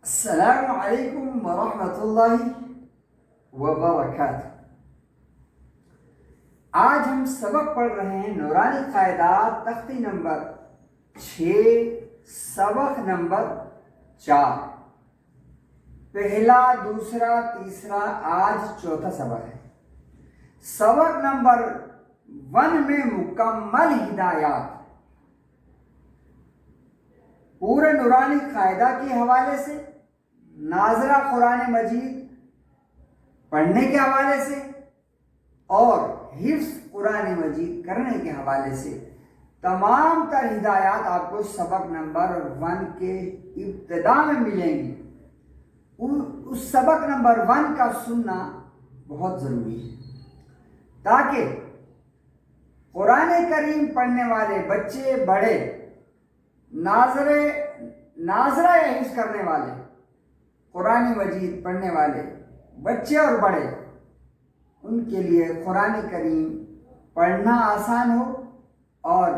السلام علیکم ورحمۃ اللہ وبرکاتہ۔ آج ہم سبق پڑھ رہے ہیں نورانی قاعدات تختی نمبر 6 سبق نمبر 4، پہلا، دوسرا، تیسرا، آج چوتھا سبق ہے۔ سبق نمبر 1 میں مکمل ہدایات پورے نورانی قاعدہ کے حوالے سے، ناظرہ قرآن مجید پڑھنے کے حوالے سے اور حفظ قرآن مجید کرنے کے حوالے سے تمام تر ہدایات آپ کو سبق نمبر 1 کے ابتدا میں ملیں گی۔ اس سبق نمبر 1 کا سننا بہت ضروری ہے تاکہ قرآن کریم پڑھنے والے بچے، بڑے، ناظرہ یا حفظ کرنے والے، قرآن مجید پڑھنے والے بچے اور بڑے، ان کے لیے قرآن کریم پڑھنا آسان ہو اور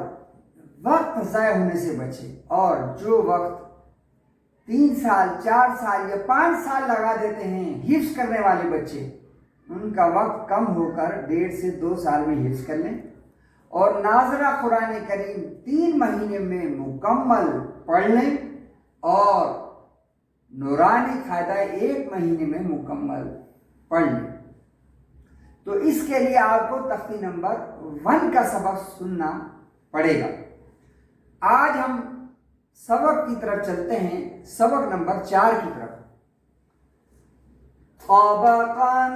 وقت ضائع ہونے سے بچے، اور جو وقت 3 سال، 4 سال یا 5 سال لگا دیتے ہیں حفظ کرنے والے بچے، ان کا وقت کم ہو کر 1.5 سے 2 سال میں حفظ کر لیں، اور ناظرہ قرآن کریم 3 مہینے میں مکمل پڑھ لیں، اور نورانی قاعدہ 1 مہینے میں مکمل پڑھ لیں۔ تو اس کے لیے آپ کو تختی نمبر 1 کا سبق سننا پڑے گا۔ آج ہم سبق کی طرف چلتے ہیں، سبق نمبر 4 کی طرف۔ طبقاً،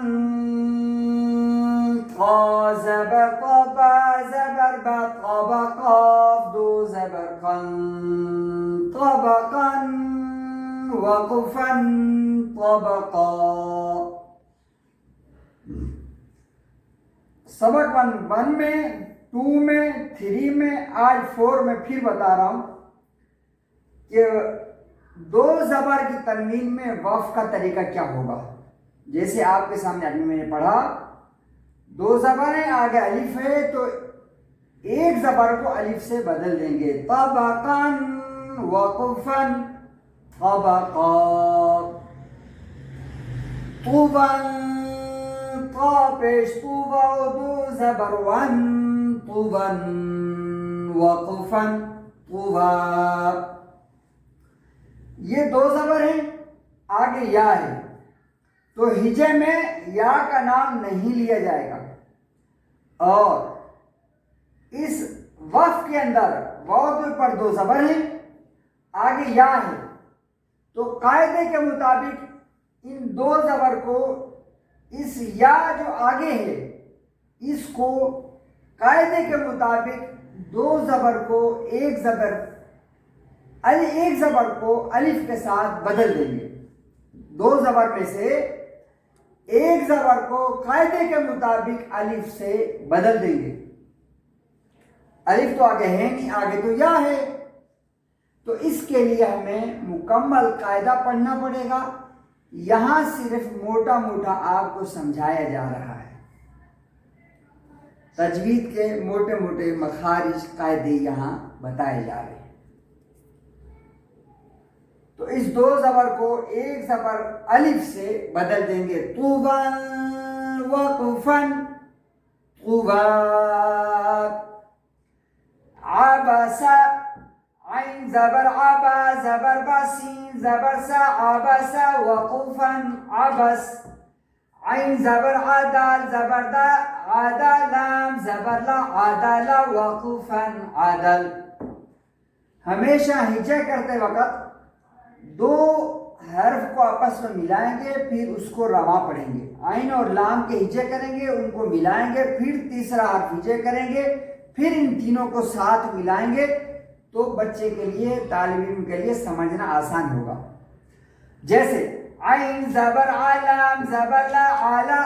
قا زبر طبا زبر با طبا قاف دو زبر قن طبقاً وقفاً طبقا۔ سبق 1 میں، 2 میں، 3 میں، آج 4 میں پھر بتا رہا ہوں کہ 2 زبر کی تنوین میں وقف کا طریقہ کیا ہوگا۔ جیسے آپ کے سامنے ابھی میں نے پڑھا، 2 زبر ہیں، آگے الف ہے تو ایک زبر کو الف سے بدل دیں گے، طبقاً وقفاً طبقا، طوباً، طا پیش طوبا، 2 زبر ون، طوباً وقفاً طوبا۔ یہ 2 زبر ہیں، آگے یا ہے تو ہجے میں یا کا نام نہیں لیا جائے گا، اور اس وقف کے اندر واو پر 2 زبر ہیں، آگے یا ہے تو قاعدے کے مطابق ان 2 زبر کو، اس یا جو آگے ہے اس کو قاعدے کے مطابق 2 زبر کو ایک زبر کو الف کے ساتھ بدل دیں گے۔ 2 زبر میں سے ایک زبر کو قاعدے کے مطابق الف سے بدل دیں گے۔ الف تو آگے ہے نہیں، آگے تو یا ہے، تو اس کے لیے ہمیں مکمل قاعدہ پڑھنا پڑے گا۔ یہاں صرف موٹا موٹا آپ کو سمجھایا جا رہا ہے، تجوید کے موٹے موٹے مخارج قاعدے یہاں بتائے جا رہے ہیں۔ تو اس 2 زبر کو ایک زبر الف سے بدل دیں گے، طوباً وقفاً طوبا، عبسا، عین زبر عبا زبر با، سین زبر سا، عبسا وقفاً عبس، عین زبر عدل زبر دا، عدل، لام زبر لا، عدل وقفاً عدل۔ ہمیشہ ہجے کرتے وقت 2 حرف کو آپس میں ملائیں گے، پھر اس کو رواں پڑھیں گے، عین اور لام کے ہجے کریں گے، ان کو ملائیں گے، پھر تیسرا حرف ہجے کریں گے، پھر ان تینوں کو ساتھ ملائیں گے، تو بچے کے لیے، طالب علم کے لیے سمجھنا آسان ہوگا۔ جیسے عین زبر علام زبر لا، علا،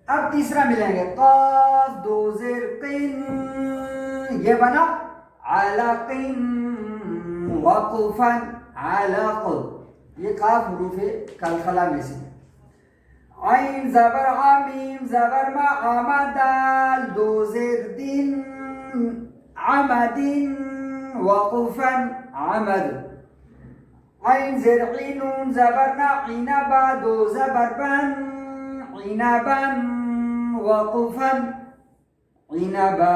اب تیسرا ملیں گے، قاف 2 زیر قین، یہ بنا علقین وقفاً علق، یہ قاف حروف کلکلہ میں سے۔ عین زبر عمیم زبر ما، عمدال 2 زیر دین، عمدین وقفاً عمد، عین زیر عینون زبرنا عنبا دو زبر بن عنبا وقفا عنبا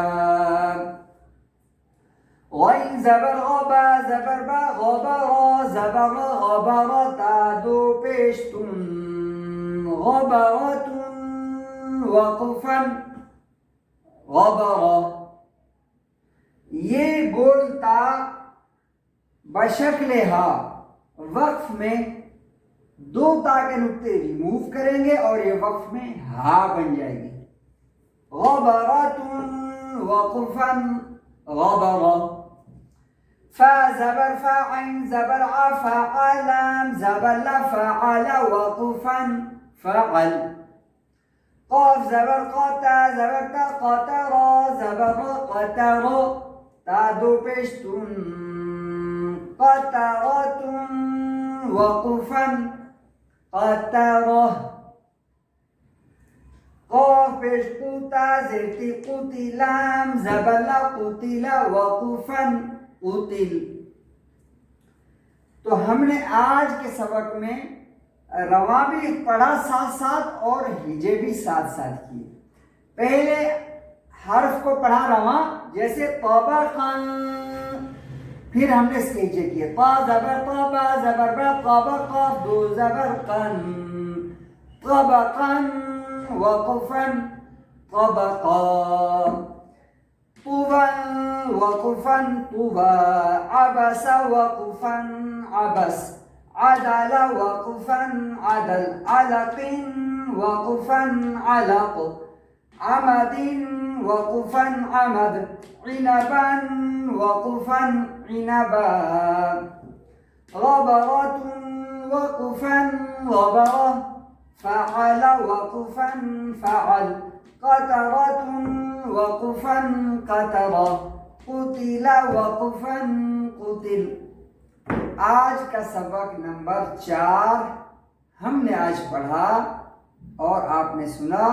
غین زبر غبا زبر با غبرا زبر غبرتا دو پیشتون غبرتون وقفا غبرا. یہ بولتا بشکل ہا وقف میں دو تا کے نقطے ریموو کریں گے اور یہ وقف میں ہا بن جائے گی. غبرتون وقفا غبرا. فا زبر فا عین زبر ع فعلم زبر لا فعل وقفا فعل. قاف زبر قاتا زبر تا قطرا زبر قطرا تا دو پیشتون قطرة وقفا قطرة. قاف پیش قوتا زرتی قتلام زبر لا قتل وقفا قتل. تو ہم نے آج کے سبق میں رواں بھی پڑھا ساتھ ساتھ اور ہجے بھی ساتھ ساتھ کیے. پہلے حرف کو پڑھا رواں جیسے طبقا، پھر ہم نے اس کے ہجے کیے طا زبر طبا زبر با طبقا دو زبر قن طبقا وقفا طبقا. طوبا وقفا طوبا عبس وقفا عبس عدل وقفا عدل علق وقفا علق عمد وقفا عمد عنبا وقفا عنبا. غبرة وقفا غبرة فعل وقفا فعل قطرة وقفا قطرة قتل وقفا قتل. آج کا سبق نمبر 4 ہم نے آج پڑھا اور آپ نے سنا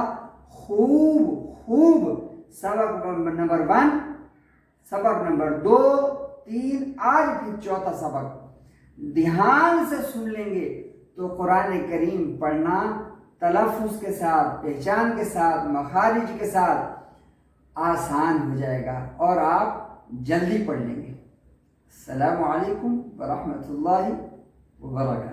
خوب. سبق نمبر 1، سبق نمبر 2، 3، آج پھر چوتھا سبق. دھیان سے سن لیں گے تو قرآن کریم پڑھنا تلفظ کے ساتھ، پہچان کے ساتھ، مخارج کے ساتھ آسان ہو جائے گا اور آپ جلدی پڑھ لیں گے. السلام علیکم ورحمۃ اللہ وبرکاتہ.